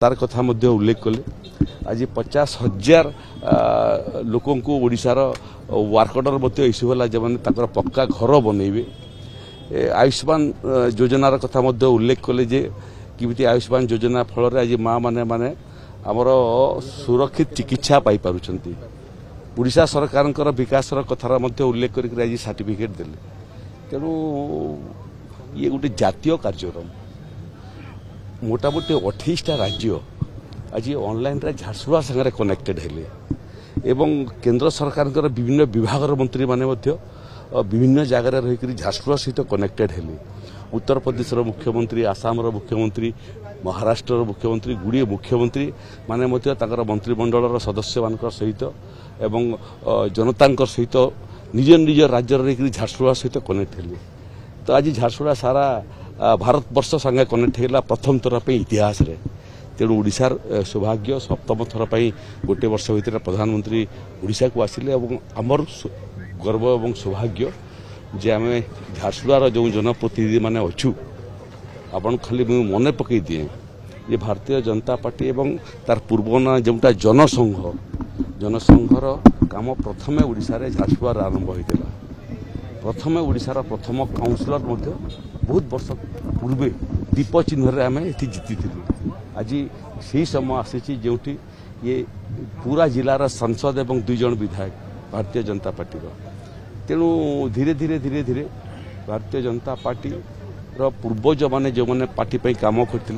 तार कथा मध्य उल्लेख कले आज 50,000 लोक ओडिशार वर्क ऑर्डर मध्य इश्यू होला जब पक्का घर बनइबे। आयुष्मान योजनार कथा मध्य उल्लेख कले जे किमिति आयुष्मान योजना फल आज माँ माने माने आमर सुरक्षित चिकित्सा पाई पारुछंती। ओडिशा सरकार विकास कथार मध्य उल्लेख करके आज सर्टिफिकेट देले। तेणु ये गोटे जातीय कार्यक्रम मोटामोटी 28टा राज्य आज ऑनलाइन रे झारसुगुड़ा संगे कनेक्टेड हेले एवं केंद्र सरकार विभिन्न विभाग मंत्री माने मध्य विभिन्न जगह रही झारसुगुड़ा सहित कनेक्टेड हेले। उत्तर प्रदेश मुख्यमंत्री, आसाम मुख्यमंत्री, महाराष्ट्र मुख्यमंत्री, गुड़िए मुख्यमंत्री माने मध्य ताकर मंत्रिमंडल सदस्य मान सहित एवं जनता सहित निज निज राज्य रही झारसुगुड़ा सहित कनेक्ट हेले। तो आज झारसुगुड़ा सारा भारत वर्ष संगे कनेक्ट होगा प्रथम थर पे इतिहास रे। तेणु ओडिशार सौभाग्य सप्तम थर पे गोटे वर्ष भीतर प्रधानमंत्री ओडिशा को आसिले और आमर गर्व और सौभाग्य जे आम झारसुगुड़ार जो जनप्रतिनिधि माने अच्छु आपन खाली मन पकई दिए ये भारतीय जनता पार्टी एवं तार पूर्वना जोटा जनसंघर काम प्रथमे ओडिशा रे झारसुगुड़ा आरंभ होइतिला। प्रथमे ओडिशार प्रथम काउंसिलर बहुत वर्ष पूर्वे दीप चिन्ह आम ये जीति आज से समय आसी जो ये पूरा जिलार सांसद एवं 2 जन विधायक भारतीय जनता पार्टी। तेणु धीरे धीरे धीरे धीरे भारतीय जनता पार्टी पूर्वज मैंने जो मैंने पार्टी पर काम करते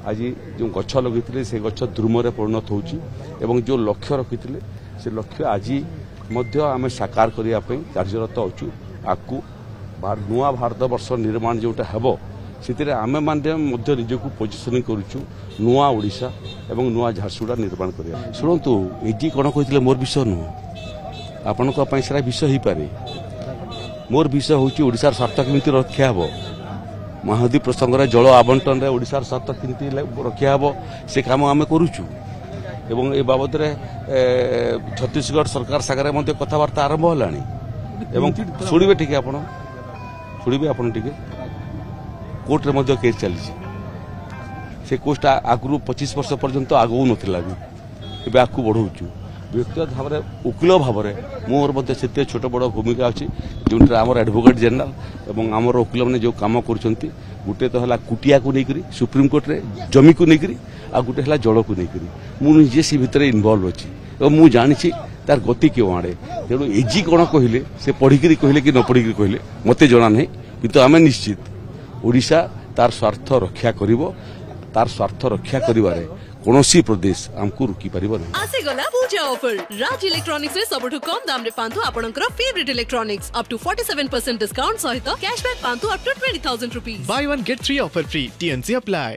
आज जो गछ लगे से गछ द्रुम परिणत हो जो लक्ष्य रखी से लक्ष्य आज आम साकार करने कार्यरत अच्छु। आकु नुआ भारत वर्ष निर्माण जोटा हेब से आमे माने निजक पोजिशनिंग करुचु नुआ ओडिशा एवं नुआ झारसुगुड़ा निर्माण करिया। शुणु एजी कौन कहते मोर विषय नुह आपण सारा विषय हो पारे। मोर विषय हूँ ओडिशार स्वार्थ केमिति रक्षा हेब महानदी प्रसंग में जल आवंटन में ओडिशार स्वार्थ केमिति रक्षा हेब से काम आम करुचु एवं ए बाबद छत्तीसगढ़ सरकार सागर कथबार्ता आरंभ होलानी एवं शुणवे टे शुणवे आप कोर्ट रे केस चली से कोर्ट आगु 25 वर्ष पर्यंत आगू नाला भी आगू बढ़ाऊँ व्यक्तिगत भाव में वकिल भाव में मोर से छोट बड़ भूमिका अच्छी जो आम एडवोकेट जनरल एवं आमर वकिल मैंने जो कम कर गोटे तो है कुटिया को लेकर सुप्रीम कोर्ट रे जमी को लेकर आ गोटे है जल को लेकर मुझे से भितर इनवल्व अच्छी और मुझे जानी तार गति क्यों आड़े। तेणु एजी कौन कहले से पढ़िकी कहले कि न पढ़िकी कहले मत जना नहीं किंतु आम निश्चित ओडिशा तार स्वार्थ रक्षा करिवो तार स्वार्थ रक्षा करिवारे कोनोसी प्रदेश हमको रुकी परिबो नहीं। आसे गला पूजा ऑफर राज इलेक्ट्रॉनिक्स रे सबठु कम दाम रे पांतु आपनकर favourite electronics up to 47% discount सहित कैशबैक पांतु up to 20,000 rupees. Buy 1 get 3 offer free. TNC apply.